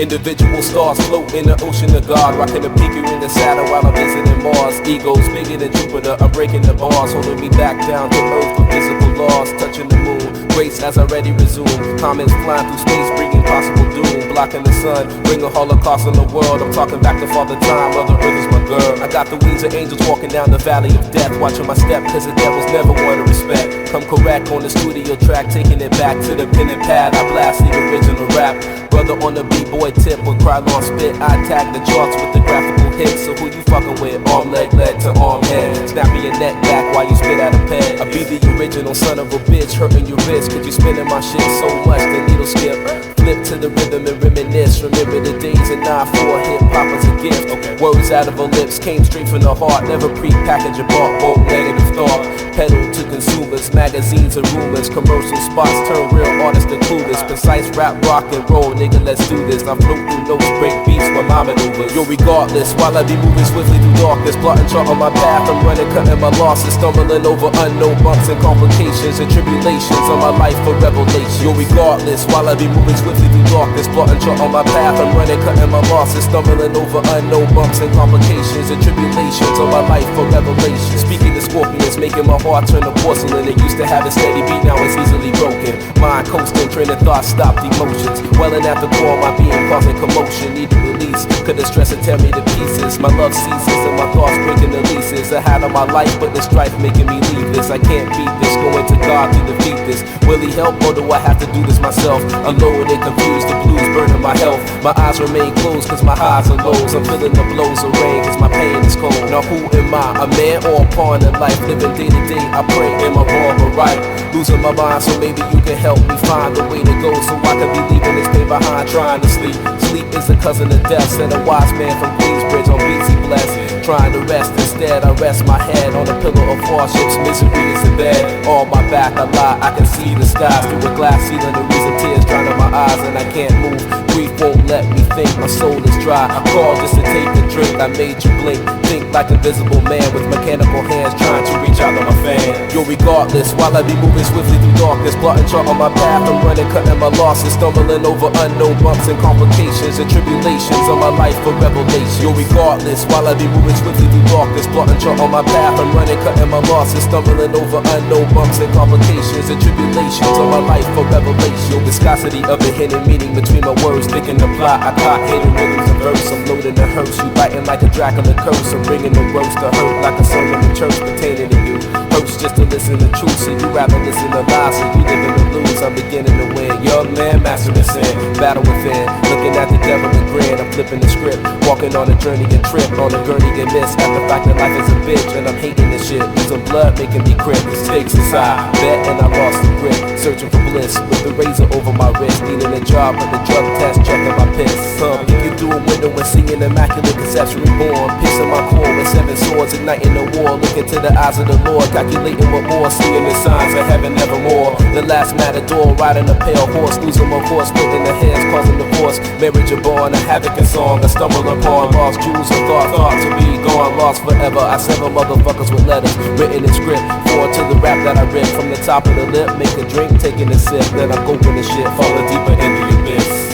Individual stars float in the ocean of God, rocking the peak in the saddle while I'm visiting Mars. Egos bigger than Jupiter, I'm breaking the bars, holding me back down to earth with physical laws, touching the moon. Grace as I ready resume. Comments flying through space, bringing possible doom, blocking the sun, bring a holocaust on the world. I'm talking back to Father Time, Mother Earth is my girl. I got the wings of angels walking down the valley of death, watching my step, cause the devils never want to respect. Come correct on the studio track, taking it back to the pen and pad. I blast the original rap. Brother on the b-boy tip with Krylon spit, I tag the charts with the graphical hits. So who you fucking with? Arm, leg, leg to arm, head. Snapping your neck back while you spit out a pen. I be the original son of a bitch, hurting your wrist, cause you spinning my shit so much the needle skip. Flip to the rhythm and reminisce. Remember the days in 9-4, hip-hop as a gift. Words out of her lips came straight from the heart, never pre-packaged or bought, bold negative thought. Pedal to consumers, magazines and rumors, commercial spots turn real artists to clueless. Precise rap, rock and roll, nigga, let's do this. I float through notes, break beats with my maneuvers. Yo, regardless, while I be moving swiftly through darkness, plotting chart on my path, I'm running, cutting my losses, stumbling over unknown bumps and complications and tribulations on my life for revelation. Yo, regardless, while I be moving swiftly through darkness, plotting chart on my path, I'm running, cutting my losses, stumbling over unknown bumps and complications and tribulations on my life for revelation. Speaking to scorpions, making my heart turn to porcelain. It used to have a steady beat, now it's easily broken. Mind coasting, train of thought, stopped emotions. Welling at the core, my being causing commotion. Need to release, could the stress it tear me to pieces. My love ceases and my thoughts breaking the leases. I had on my life, but the strife making me leave this. I can't beat this, going to God to defeat this. Will he help or do I have to do this myself? Alone and confused, the blues burning my health. My eyes remain closed cause my highs are lows. I'm feeling the blows of rain cause my pain is cold. Now who am I? A man or a pawn in life? Living day to day, I pray, am I wrong or right? Losing my mind, so maybe you can help me find a way to go, so I can be leaving this pain behind, trying to sleep. Sleep is a cousin of death, sent a wise man from Queensbridge on beats he blessed. Trying to rest instead, I rest my head on a pillow of hardships. Misery is in bed, on my back I lie, I can see the skies through a glass ceiling. The reason tears drowning my eyes and I can't move. Grief won't let me think, my soul is dry. I called just to take a drink, I made you blink. Think like a visible man with mechanical hands trying to reach out to my fan. Yo, regardless, while I be moving swiftly through darkness, plotting chart on my path, I'm running, cutting my losses, stumbling over unknown bumps and complications and tribulations on my life for revelation. Yo, regardless, while I be moving swiftly through darkness, plotting chart on my path, I'm running, cutting my losses, stumbling over unknown bumps and complications and tribulations on my life for revelation. Yo, viscosity of the hidden meaning between my words, thinking the plot, I caught hidden rhythms and verse. I'm loading the hearse, you biting like a Dracula curse. I'm bringing the roast to hurt like a sermon in church pertaining to you. Hurts just to listen to truth, so you rather listen to lies, so you live in the lose. I'm beginning to win, young man, mastering sin, battle within, looking at the devil and grin. I'm flipping the script, walking on a journey and trip, on a gurney and miss, at the fact that life is a bitch, and I'm hating this shit, using blood making me crip, stakes inside, bet and I lost the grip, searching for bliss, with the razor over my wrist, needing a job, but the drug test, checking my piss, peeking through a window and seeing immaculate conception reborn, piercing my core with 7 swords, igniting the war, looking to the eyes of the Lord, calculating what more, seeing the signs of heaven nevermore. The last matador, riding a pale horse, losing my horse, splitting the heads, causing divorce. Marriage a born, a havoc and song, I stumble upon lost jewels of thought to be gone, lost forever. I sever motherfuckers with letters, written in script, forward to the rap that I rip from the top of the lip. Make a drink, taking a sip, then I'm going the shit, falling deeper into the abyss.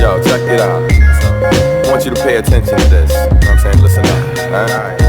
Yo, check it out. I want you to pay attention to this. You know what I'm saying? Listen up. Alright.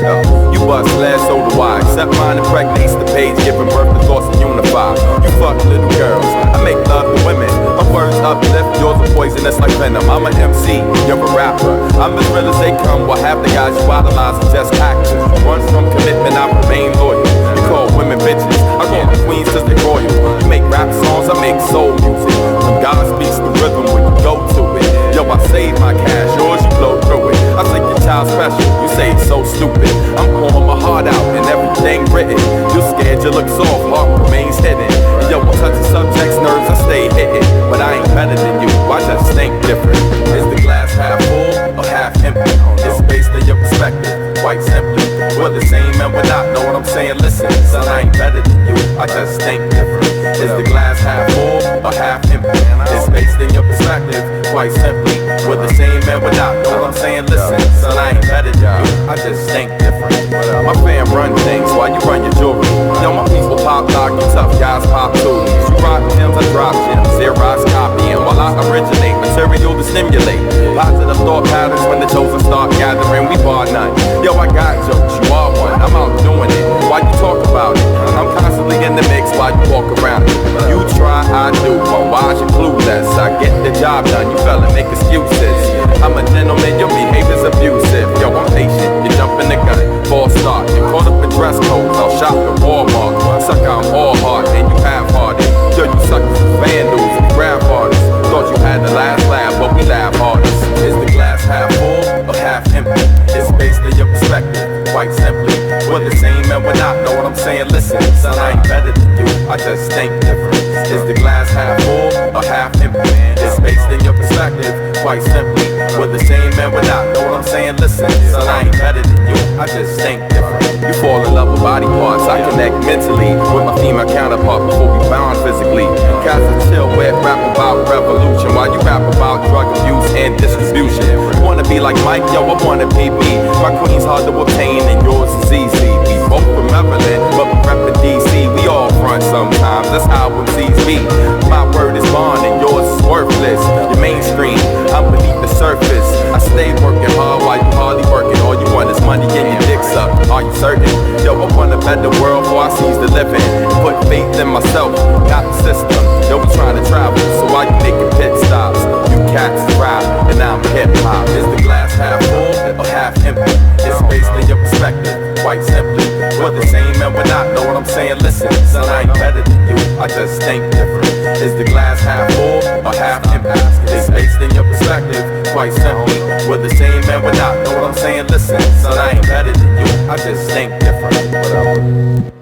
Yo, you bust last soda wide. Accept mine, impregnates the page, giving birth to thoughts and unify. You fuck little girls. I make love to women. My words uplift, yours are poisonous like venom. I'm an MC, you're a rapper. I'm as real as they come. While half the guys you idolize are just actors. You run from commitment, I remain loyal. You call women bitches. I call them queens cause they royal. You make rap songs, I make soul music. When God speaks the rhythm, when you go to it. Yo, I save my cash, yours you blow through it. I think your child special, you say it's so stupid. I'm pouring my heart out and everything written. You scared you look soft, heart remains hidden. Yo, I'm touching subjects, nerves, I stay hitting. But I ain't better than you, I just think different. Is the glass half full or half empty? It's based on your perspective, quite simply. We're the same and we're not, know what I'm saying? Listen, son, I ain't better than you, I just think different. Is the glass half full or half empty? It's based on your perspective, quite simply. We're the same and we're not, know what I'm saying? Listen, son, I ain't better than you, I just think different. My fam run things while you run your jewelry. Yo, my people pop lock, you tough guys pop tools. You rock gems, I drop gems, Xerox copying while I originate material to stimulate positive thought patterns. When the chosen start gathering, we bar none. Yo, I got jokes, you are one, I'm out doing it. Why you talk about it? I'm constantly in the mix while you walk around it. You try, I do, but why's you clueless? I get the job done, you fella make excuses. I'm a gentleman, your behavior's abusive. Yo, I'm patient, you jump in the gun, false start. You caught up in dress codes, I'll shop at Walmart. Suck, I'm all heart, and you half-hearted. Yo, you suckers for vandals and grab artists. Thought you had the last laugh, but we laugh hardest. Is the glass half full or half empty? It's based on your perspective, quite simple. saying? Listen, son, I ain't better than you, I just think different. Is the glass half full or half empty? It's based in your perspective, quite simply. We're the same and we're not, know what I'm saying? Listen, son, I ain't better than you, I just think different. You fall in love with body parts, I connect mentally with my female counterpart before we bound physically. Cats are chill with rap about revolution, while you rap about drug abuse and distribution. Wanna be like Mike, yo, I wanna be me. My queen's hard to obtain and yours is easy. We both from Maryland, but we rep in DC. We all front sometimes, that's how MCs be. My word is bond and yours is worthless. You're mainstream, I'm beneath the surface. I stay working hard while you hardly working. All you want is money and your dicks up. Are you certain? Yo, I want a better world before I seize the living. Put faith in myself, got the system. Yo, we trying to travel, so why you making pit stops? You cats rap, and I'm hip hop. Is the glass half full or half empty? It's based on your perspective, quite simply. We're the same and we're not, know what I'm saying? Listen, son, I ain't better than you, I just think different. Is the glass half full or half empty? It's based in your perspective, quite simply. We're the same and we're not, know what I'm saying? Listen, son, I ain't better than you, I just think different. Whatever.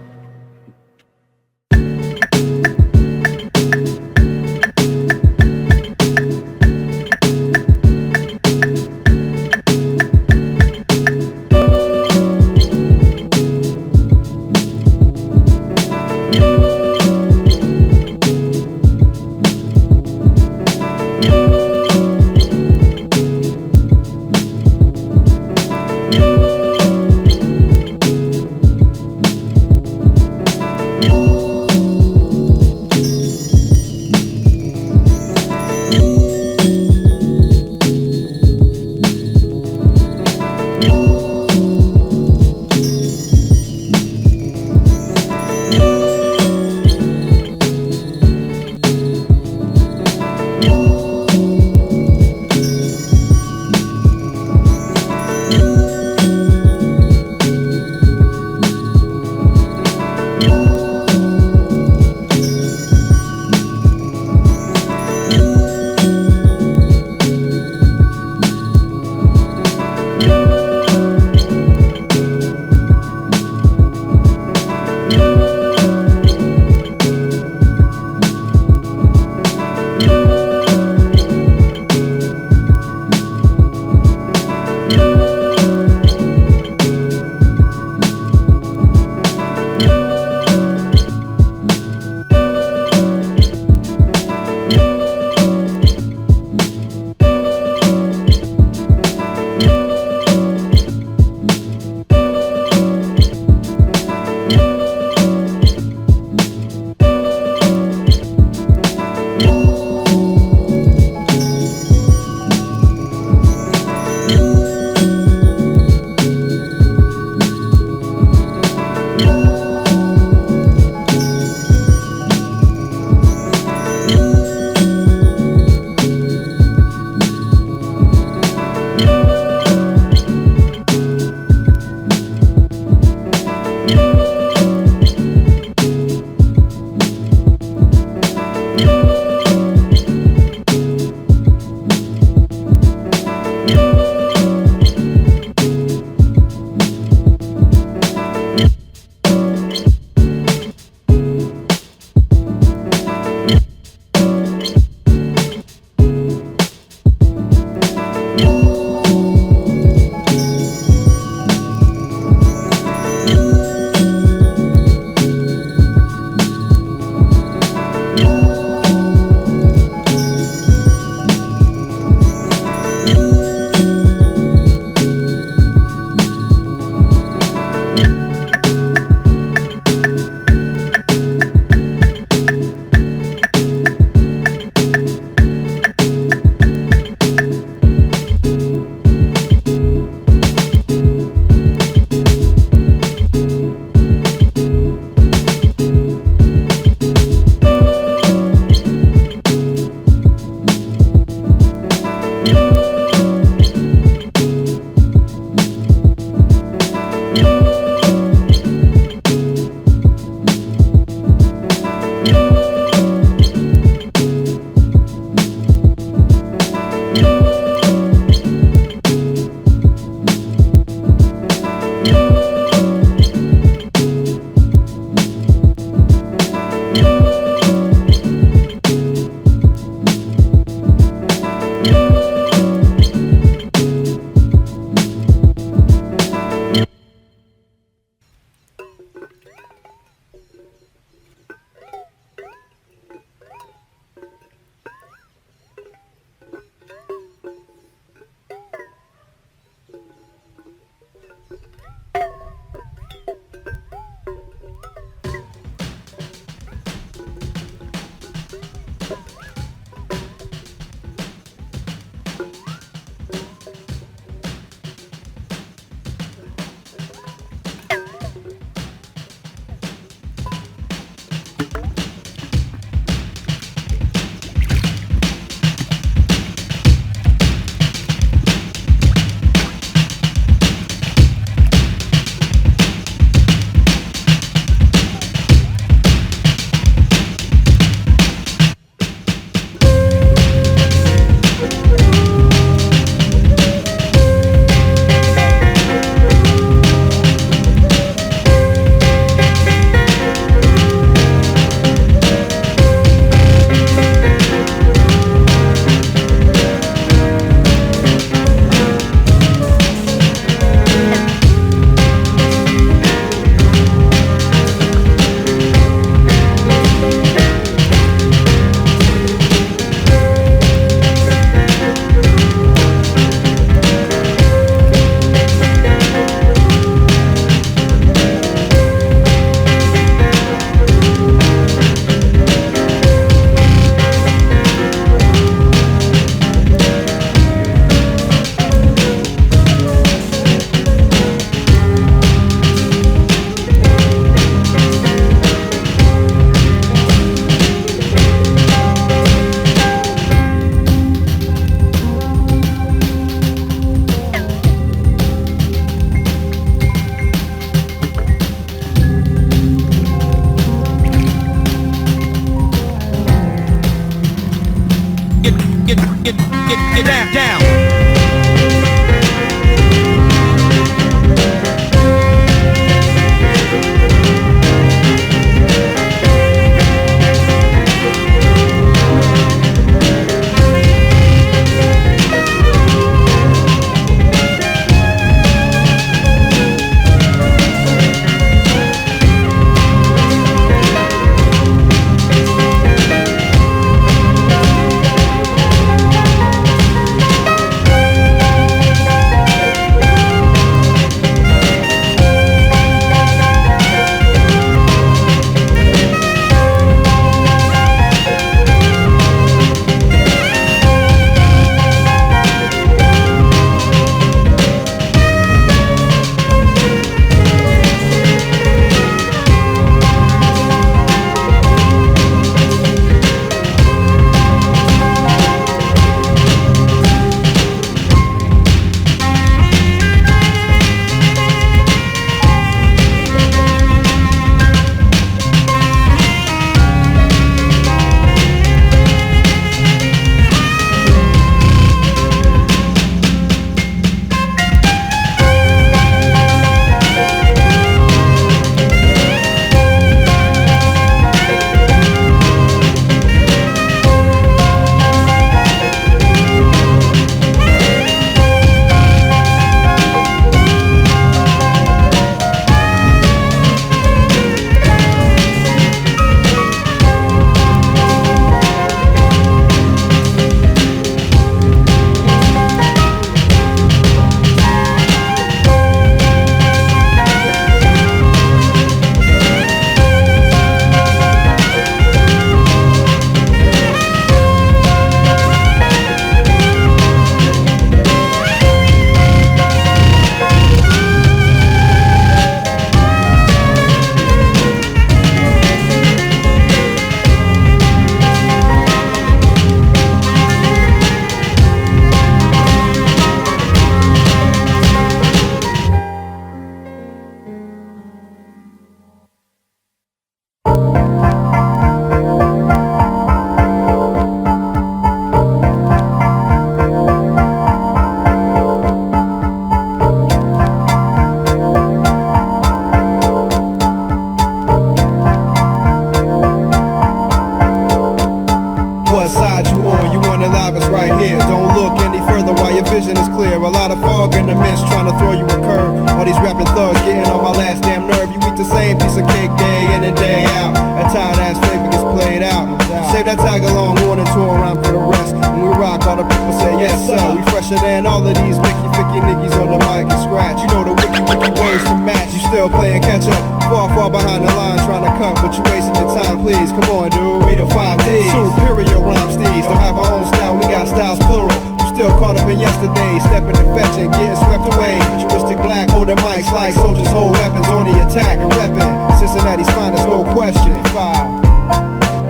a fog in the mist, trying to throw you a curve. All these rapping thugs getting on my last damn nerve. You eat the same piece of cake day in and day out. That tired ass flavor gets played out. Save that tag along, warning to around for the rest. When we rock, all the people say yes sir. We fresher than all of these Mickey Ficky niggas on the mic and scratch. You know the wiki words to match. You still playing catch up, far behind the line trying to cut, but you wasting your time, please. Come on, dude. We the 5Ds, superior rhyme steeds. Don't have our own style, we got styles plural. You still caught up in yesterday, stepping and fetching, getting swept away. Futuristic black, holding mics like soldiers hold weapons on the attack and repping. Cincinnati's finest, no question. 5.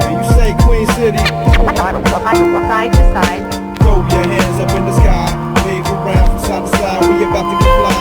And you say Queen City. Side to side. Throw your hands up in the sky, wave around from side to side. We about to get fly.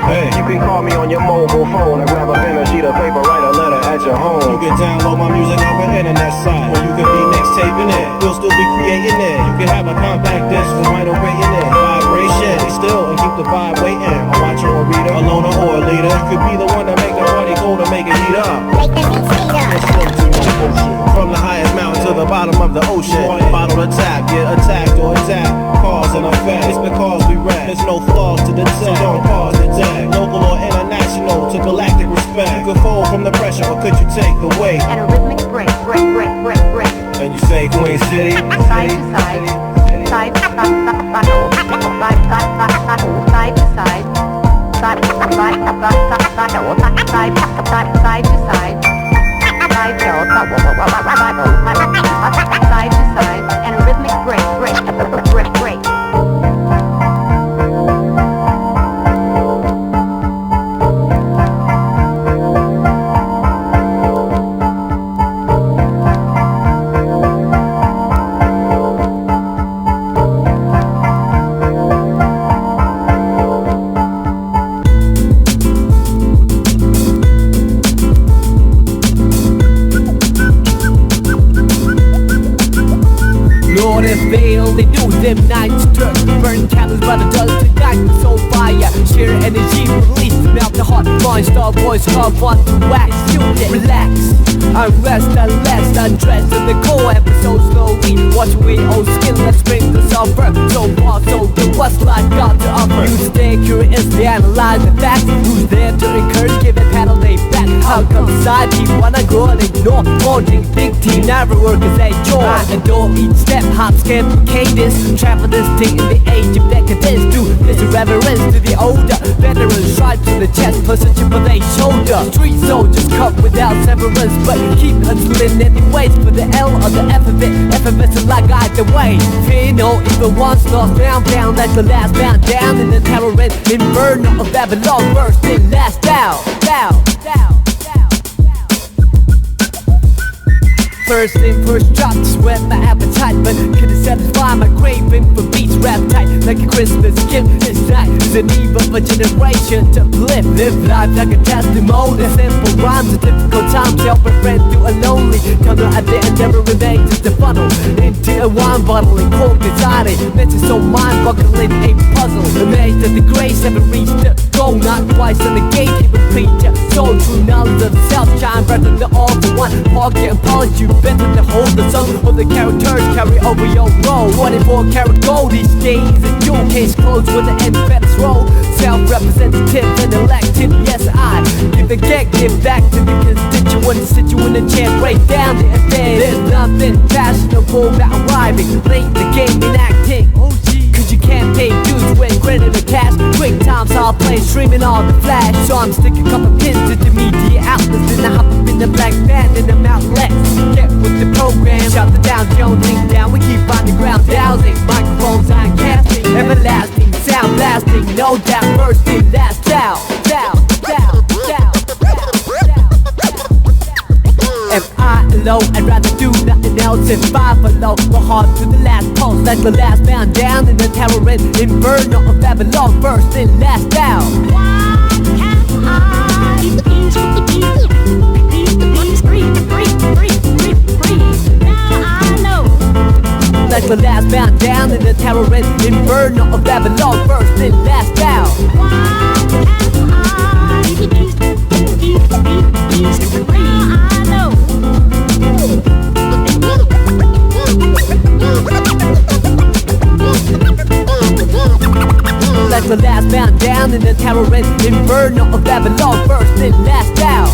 Hey, you can call me on your mobile phone and grab a pen or sheet of paper, write a letter at your home. You can download my music off an internet site, or you can be mixtaping it. We'll still be creating it. You can have a compact disc with vinyl rating it. Vibration, still and keep the vibe waiting. A watcher or reader, a loner or a leader. You could be the one to make the party go to make it heat up. From the highest mountain to the bottom of the ocean. Bottle to tap, get attacked or attack. Cause and effect, it's because we rap. There's no flaws to detect, so don't pause the deck. Local or international, to galactic respect. You could fold from the pressure, or could you take the weight? And a rhythmic break. And you say Queen City, Side to side. Side to side. Side to side. Side to side. Side to side, and a rhythmic break. They do them nights, dirt, burn candles by the dozen tonight. So fire, sheer energy release, melt the heart, mind, star boys, hard want to wax. You can relax, unrest, unless, undress in the core episode slowly. Watch away old skin, let's bring the sulfur. So far, so good, what's life got to offer? You stay curiously analyze the facts. Who's there to encourage, give it paddle they back? How come society wanna grow and ignore? Holding big team, never work as a chore. And don't eat step, hop, skip, cadence. Travel this thing in the age of decadence. Do this reverence to the older veterans. Stripe to the chest, position for their shoulder. Street soldiers cut without severance, but keep hustling anyways. For the L or the F of it, FMS is like either way. Fear no evil once lost, bound like the last bound down in the terror and inferno of Babylon. First and last down. First in, first drop, just whet my appetite, but couldn't satisfy my craving for beats rap tight like a Christmas gift. This night is the need of a generation to live life like a testimony. Simple rhymes at difficult times, help a friend through a lonely tunnel. At the end, never remains just a funnel into a wine bottle and cold inside it. Mental so mind-boggling, a puzzle. Amazed at the grace, haven't reached the goal, not twice on the gate, even preacher. So true knowledge of self, shine brighter than all for one. Pocket and polish you better than hold the sun. All the characters carry over your role. 24 karat gold these days. A jewel case closed with the end fetters roll. Self-representative and elected, yes I give the gag, give back to the constituents. Sit you in a chair, break down the affair. There's nothing fashionable about rhyming. Playing the game and acting. Cause you can't pay dues with credit or cash. Quick times I'll play, streaming on the flash. So I'm sticking a couple pins to the media outlets. Then I hop up in the black band and I'm outlets. Get with the program, shut the Dow Jones link down. We keep on the ground dowsing. Microphones on casting, everlasting sound blasting. No doubt, first in, last down, down, down, down. If I alone, I'd rather do nothing else. If I follow my heart to the last pulse, like the last man down in the terror and inferno of Babylon. First in, last down. Like the last man down in the terror and inferno of Babylon. First in, last down. Like the last man down in the terror and inferno of Babylon. First in, last down.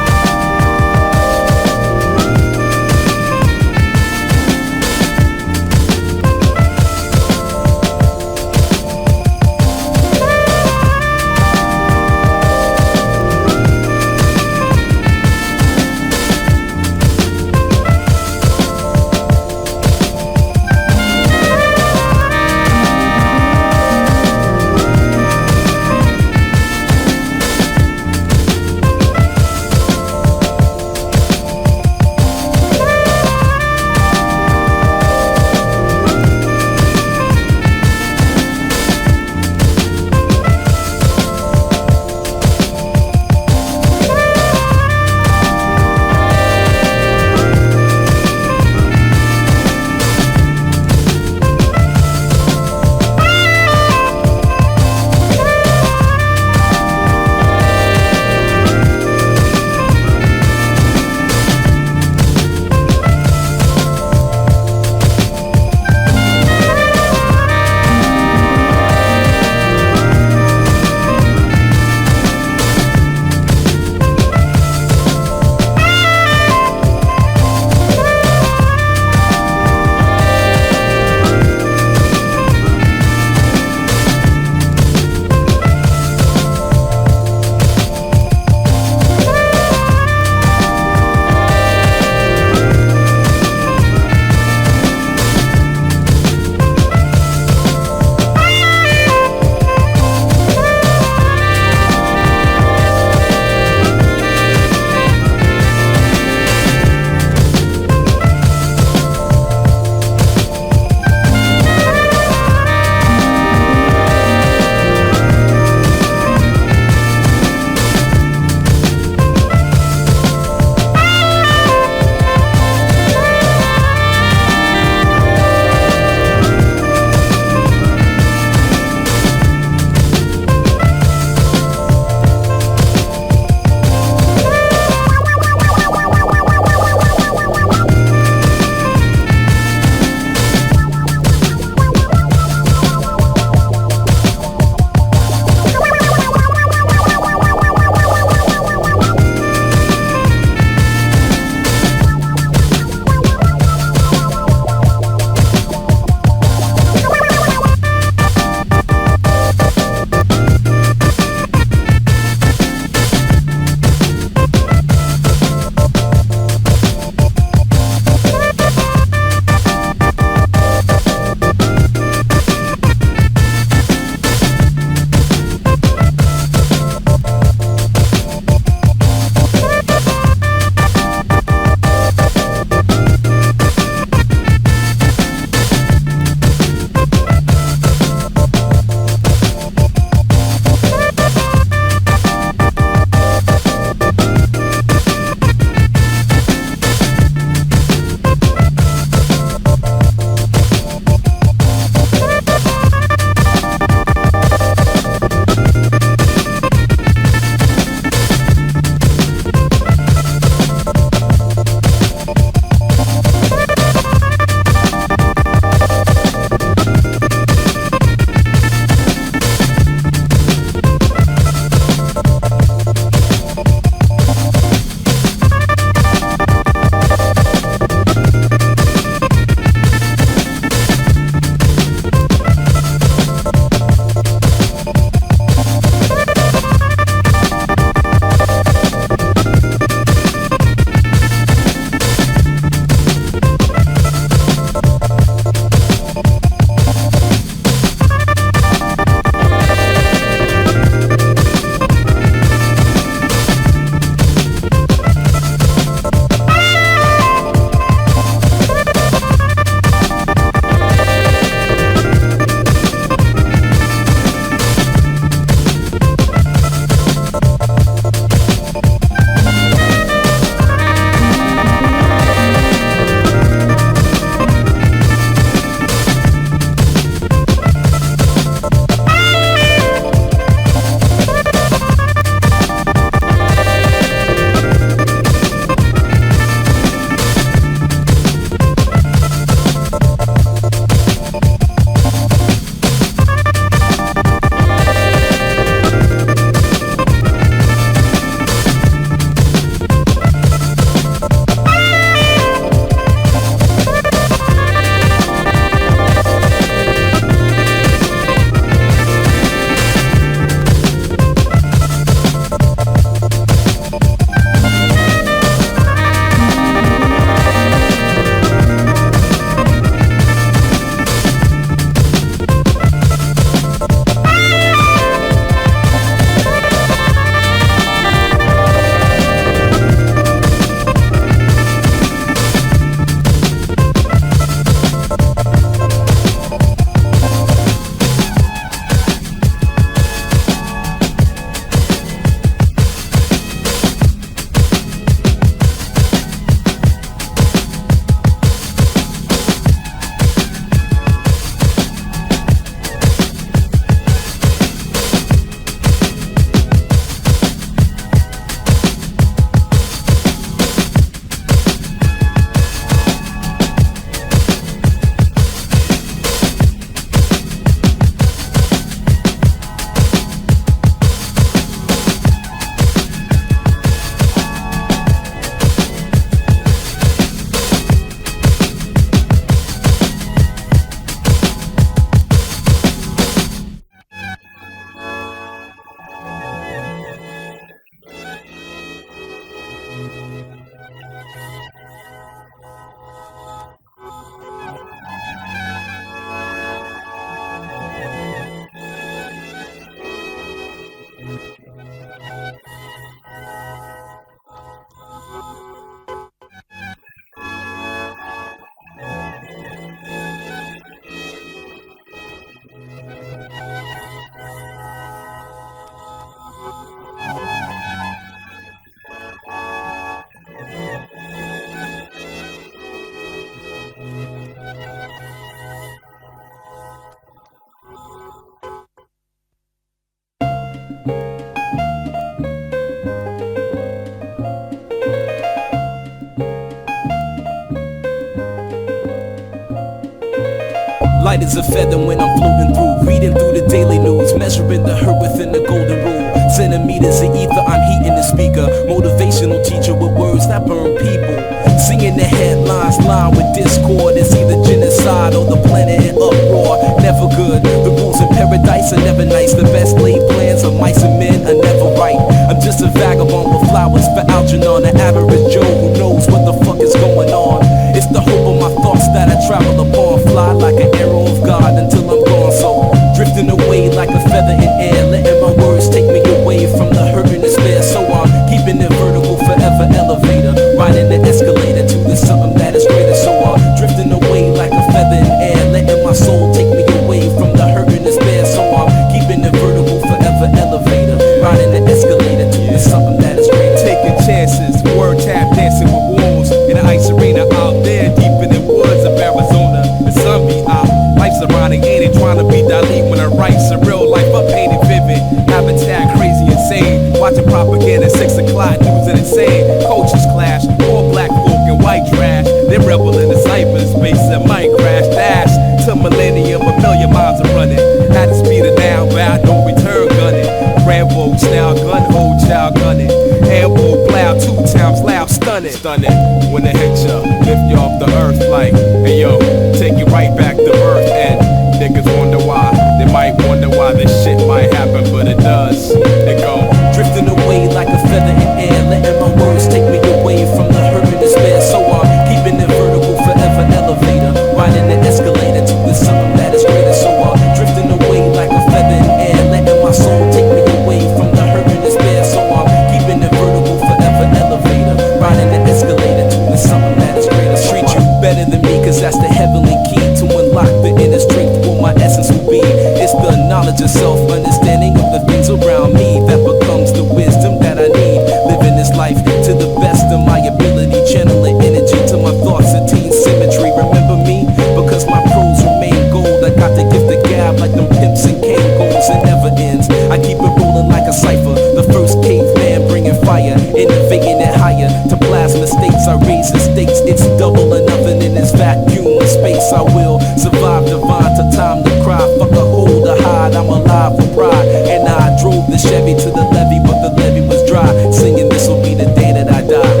Light as a feather when I'm floating through, reading through the daily news, measuring the hurt within the golden rule. Centimeters of ether, I'm heating the speaker. Motivational teacher with words that burn people. Singing the headlines, line with discord. It's either genocide or the planet in uproar. Never good. The rules in paradise are never nice. The best laid plans of mice and men are never right. I'm just a vagabond with flowers for Algernon, an average Joe who knows what the fuck is going on. It's the hope of my thoughts that I travel upon. Fly like an arrow of God until I'm gone. So drifting away like a feather in air, letting my words take me away from the hurt and despair. So I'm keeping it vertical, forever elevator, riding the escalator to the something that is greater. So I'm drifting away like a feather in air, letting my soul take me away from the hurt and despair. So I'm keeping it vertical, forever elevator, riding the escalator to the something that is greater. Taking chances, word tap dancing with wolves in the ice arena out there deep in the woods of Arizona. The sun be out, life's ironic, ain't it? Trying to be Dali when I write surreal life, I painted vivid. Habitat crazy, insane. Watching propaganda, 6 o'clock news and insane. Cultures clash, all black folk and white trash. They rebel in the cyberspace and might crash. Dash to millennium, a million miles are running. At the speed of now, bound no return gunning. Rambo style gun, hold child gunning. Ambo plow 2 times loud, stunning. Stunning when it hits ya, lift you off the earth like, hey yo, take you right back to earth. And niggas wonder why, they might wonder why this shit might happen, but it does. They go drifting away like a feather in air, letting my words take me away from the hurt and despair. So I'm keeping it vertical, forever elevator, riding the escalator to the something that is greater. So I'm drifting away like a feather in air, letting my soul take me away from the hurt and despair. So I'm keeping it vertical, forever elevator, riding the escalator to the something that is greater. Treat you better than me, cause that's the heavenly key to unlock the inner strength, what my essence will be. It's the knowledge of self, understanding of the things around me that becomes the wisdom that I need. Living this life to the best of my ability, channeling energy to my thoughts, attain symmetry. Remember me, because my prose remain gold. I got the gift of gab like them pimps and cane goals. It never ends, I keep it rolling like a cipher. The first caveman bringing fire, innovating it higher to plasma states. I raise the stakes, it's double or nothing in this vacuum of space. I will survive divine to time to cry. Fuck a hold or hide, I'm alive for pride. And I drove the Chevy to the levee, but the levee was dry. Singing this will be the day that I die.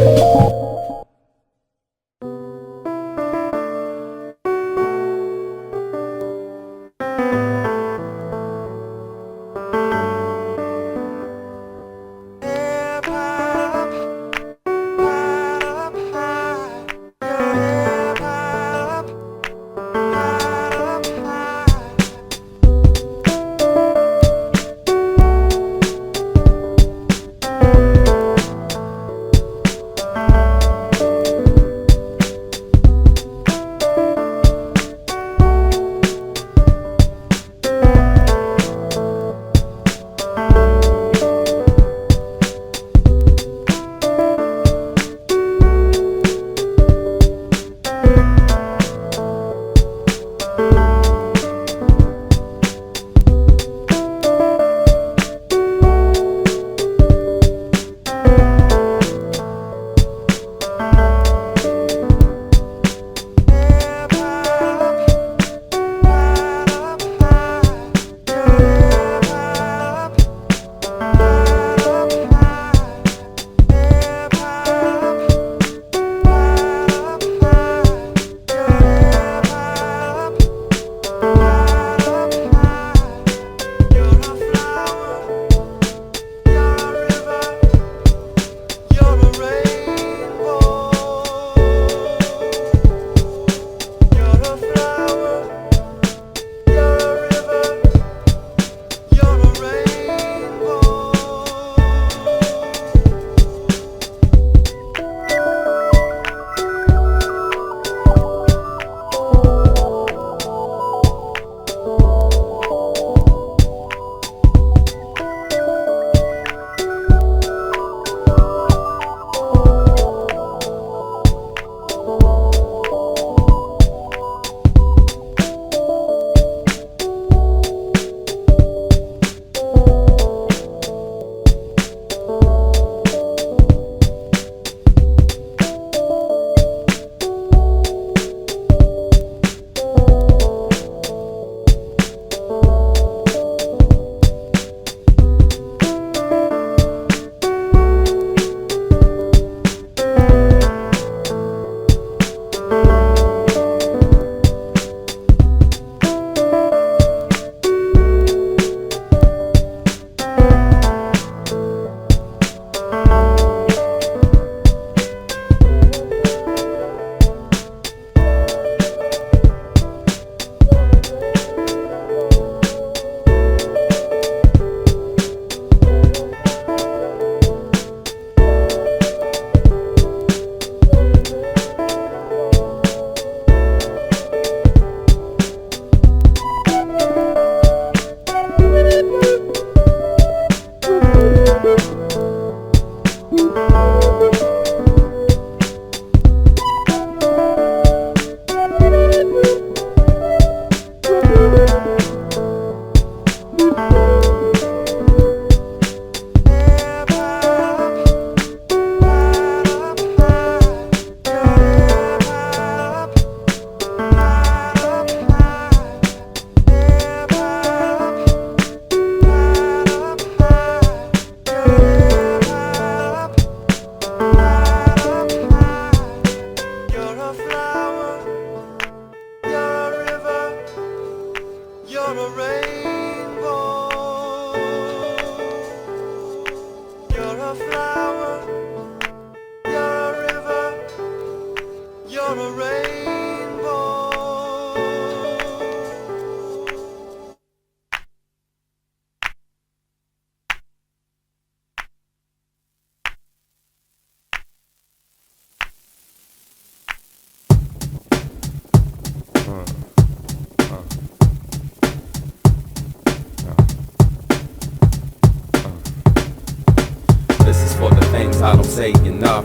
things I don't say enough.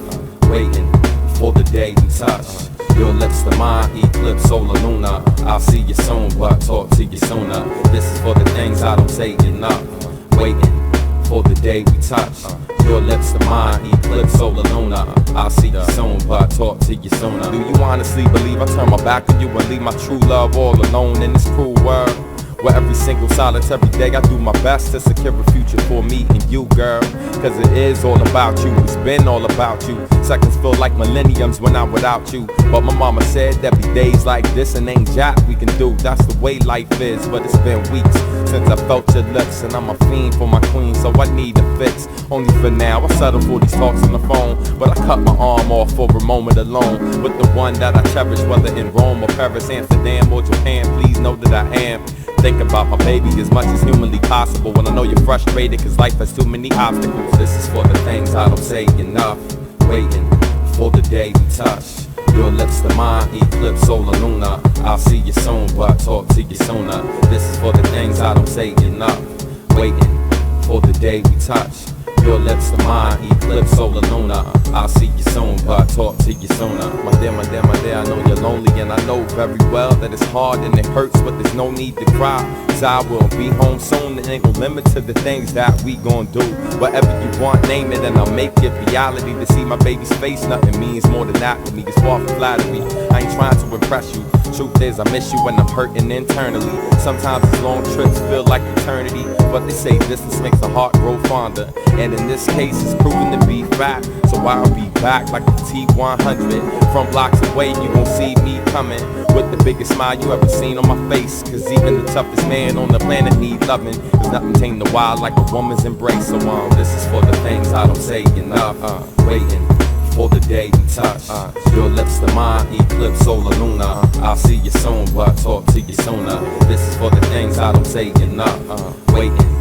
Waiting for the day we touch. Your lips to mine, eclipse, solar, lunar. I'll see you soon, but talk to you sooner. This is for the things I don't say enough. Waiting for the day we touch. Your lips to mine, eclipse, solar, lunar. I'll see you soon, but talk to you sooner. Do you honestly believe I turn my back on you and leave my true love all alone in this cruel world? Where every single solitary day I do my best to secure a future for me and you, girl. Cause it is all about you, it's been all about you. Seconds feel like millenniums when I'm without you. But my mama said there'd be days like this and ain't jack we can do. That's the way life is, but it's been weeks since I felt your lips. And I'm a fiend for my queen, so I need a fix. Only for now, I settle for these talks on the phone. But I cut my arm off for a moment alone with the one that I cherish, whether in Rome or Paris, Amsterdam or Japan. Please know that I am think about my baby as much as humanly possible. When I know you're frustrated cause life has too many obstacles. This is for the things I don't say enough. Waiting for the day we touch. Your lips to mine, eclipse, solar, lunar. I'll see you soon, but talk to you sooner. This is for the things I don't say enough. Waiting for the day we touch. Your lips to mine, eclipse, solar, lunar. I'll see you soon, but talk to you sooner. My dear, my dear, my dear, I know you're lonely and I know very well that it's hard and it hurts, but there's no need to cry. Cause I will be home soon, there ain't no limit to the things that we gon' do. Whatever you want, name it and I'll make it reality. To see my baby's face, nothing means more than that to me. It's far from flattery, I ain't trying to impress you. Truth is, I miss you when I'm hurting internally. Sometimes these long trips feel like eternity, but they say distance makes the heart grow fonder. And in this case, it's proven to be fact. So I'll be back like a T-100. From blocks away, you gon' see me coming with the biggest smile you ever seen on my face. Cause even the toughest man on the planet need loving. There's nothing tame the wild like a woman's embrace. So this is for the things I don't say enough. Waiting for the day we touch. Your lips to mine, eclipse, solar, lunar. I'll see you soon, but talk to you sooner. This is for the things I don't say enough. Waiting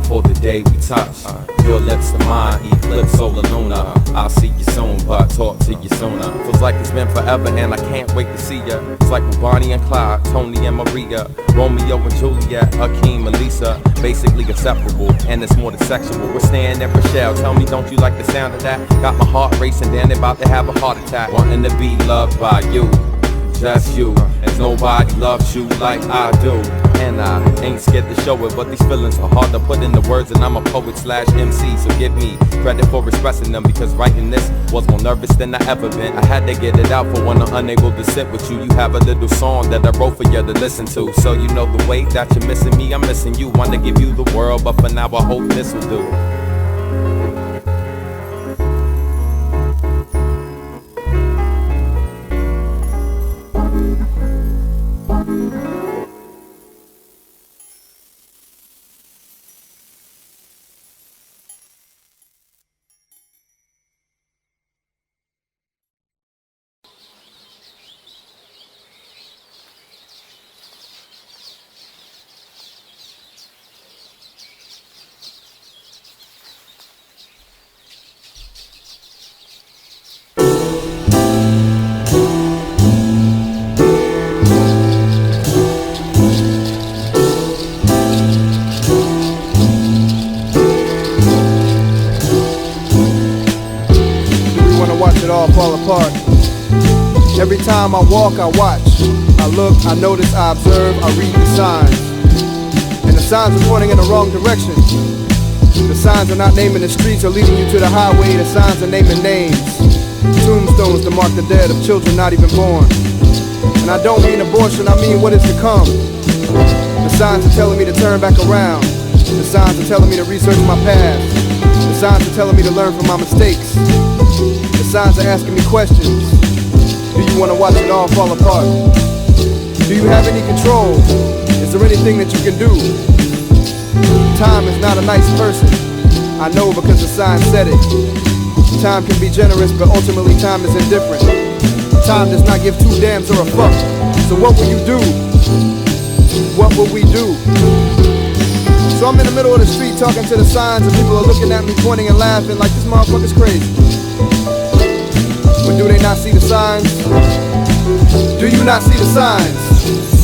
for the day we touch. Your lips to mine, eclipse, solar, lunar. I'll see you soon, but talk to you sooner. Feels like it's been forever and I can't wait to see ya. It's like with Bonnie and Clyde, Tony and Maria, Romeo and Juliet, Hakeem and Lisa. Basically acceptable, and it's more than sexual. We're staying at Rochelle, tell me don't you like the sound of that? Got my heart racing, then about to have a heart attack. Wanting to be loved by you, just you, as nobody loves you like I do. And I ain't scared to show it, but these feelings are hard to put into words. And I'm a poet/MC, so give me credit for expressing them. Because writing this was more nervous than I ever been. I had to get it out for when I'm unable to sit with you. You have a little song that I wrote for you to listen to. So you know the way that you're missing me, I'm missing you. Want to give you the world, but for now I hope this will do. Fall apart. Every time I walk, I watch, I look, I notice, I observe, I read the signs. And the signs are pointing in the wrong direction. The signs are not naming the streets or leading you to the highway. The signs are naming names. Tombstones to mark the dead of children not even born. And I don't mean abortion, I mean what is to come. The signs are telling me to turn back around. The signs are telling me to research my past. The signs are telling me to learn from my mistakes. The signs are asking me questions. Do you want to watch it all fall apart? Do you have any control? Is there anything that you can do? Time is not a nice person. I know because the sign said it. Time can be generous, but ultimately time is indifferent. Time does not give two damns or a fuck. So what will you do? What will we do? So I'm in the middle of the street talking to the signs, and people are looking at me, pointing and laughing like this motherfucker's crazy. But do they not see the signs? Do you not see the signs?